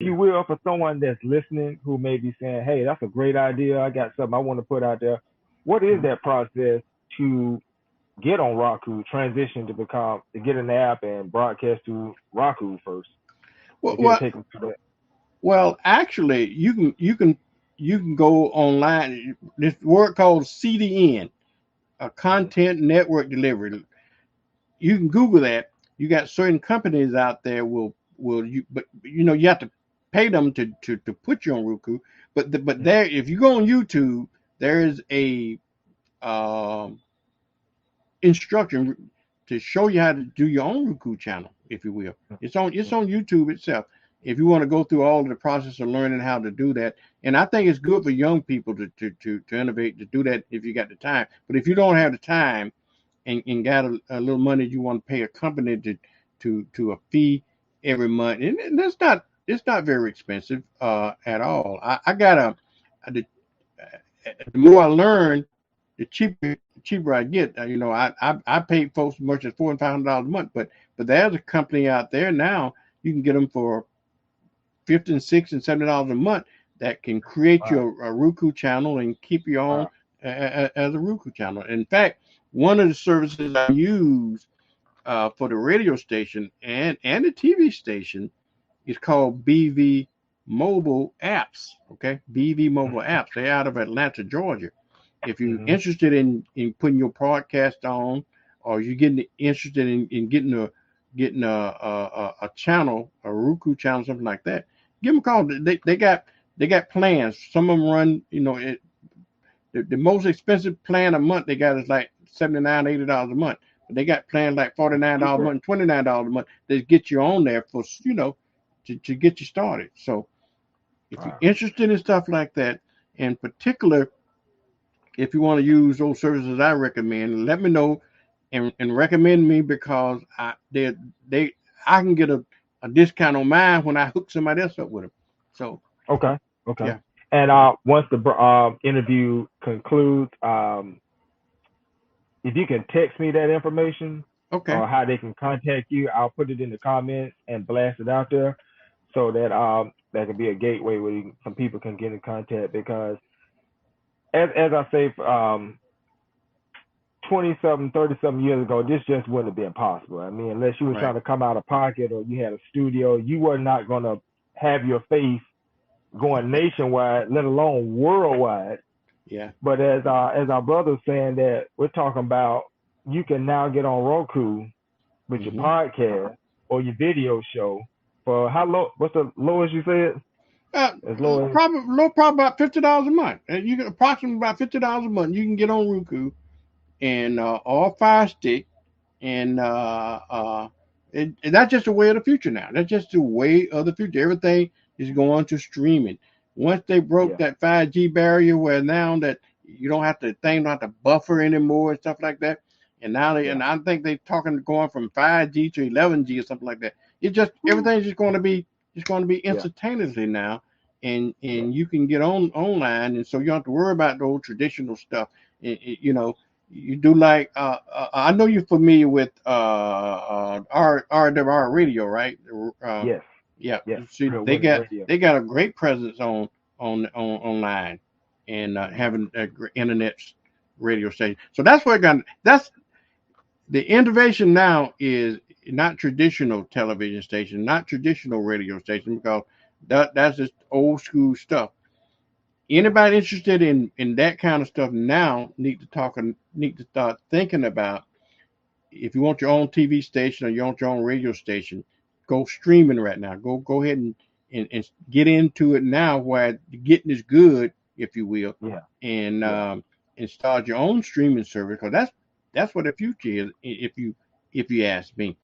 you will, for someone that's listening who may be saying, "Hey, that's a great idea. I got something I want to put out there." What is that process to get on Roku, transition to get an app and broadcast to Roku first? Well, If you well, take them through that. actually, you can go online. This word called CDN, a Mhm. content network delivery. You can Google that. You got certain companies out there will you, but you have to pay them to put you on Roku. But Mhm. there, if you go on YouTube, there is a um, instruction to show you how to do your own Roku channel, if you will. It's on YouTube itself. If you want to go through all of the process of learning how to do that, and I think it's good for young people to innovate to do that if you got the time. But if you don't have the time and got a little money you want to pay a company to a fee every month, and that's not it's not very expensive at all. I got the more I learn, the cheaper I get. I paid folks as much as $400 and $500 a month, but there's a company out there now you can get them for 50 and $60 and $70 a month that can create Wow. you a Roku channel and keep you on Wow. as a Roku channel. In fact, one of the services I use for the radio station and the TV station is called BV Mobile Apps. Okay, BV Mobile Apps. They're out of Atlanta, Georgia. If you're Mhm. interested in putting your podcast on, or you're getting interested in getting a channel, a Roku channel, something like that, give them a call. They got plans. Some of them run. The most expensive plan a month they got is like $79, $80 a month. But they got plans like $49 a Okay. month, $29 a month that get you on there for to get you started. So if you're Wow. interested in stuff like that, in particular, if you want to use those services I recommend, let me know and recommend me because they I can get a discount on mine when I hook somebody else up with them. So Okay. Okay. yeah, And yeah, once the interview concludes, if you can text me that information okay, or how they can contact you, I'll put it in the comments and blast it out there so that that could be a gateway where some people can get in contact because as I say, 27, 30 something years ago, this just wouldn't have been possible. I mean, unless you were right, trying to come out of pocket or you had a studio, you were not going to have your face going nationwide, let alone worldwide. yeah, But as our brother's saying that we're talking about, you can now get on Roku with your hmm podcast or your video show for how low? What's the lowest you said? Uh, As low as probably low, probably about $50 a month. And you can approximately about $50 a month. You can get on Roku and or Firestick, and and that's just the way of the future now. That's just the way of the future. Everything is going to streaming. Once they broke yeah, that 5G barrier, where now that you don't have to thing don't have to buffer anymore and stuff like that, and now yeah, I think they're talking going from 5G to 11G or something like that. It just woo, everything's just going to be yeah, instantaneously now, and yeah. you can get online, and so you don't have to worry about the old traditional stuff. You do like I know you're familiar with RWR radio, right? Yes, Yeah, yes. see Real they winning got radio. they got a great presence on online and Hmm. having a internet radio station. So that's what got that's the innovation now is not traditional television station, not traditional radio station because that's just old school stuff. Anybody interested in that kind of stuff now need to start thinking about if you want your own TV station or you want your own radio station, go streaming right now. Go ahead and get into it now while getting is good, if you will, Yeah, and yeah. start your own streaming service because that's what the future is if you ask me.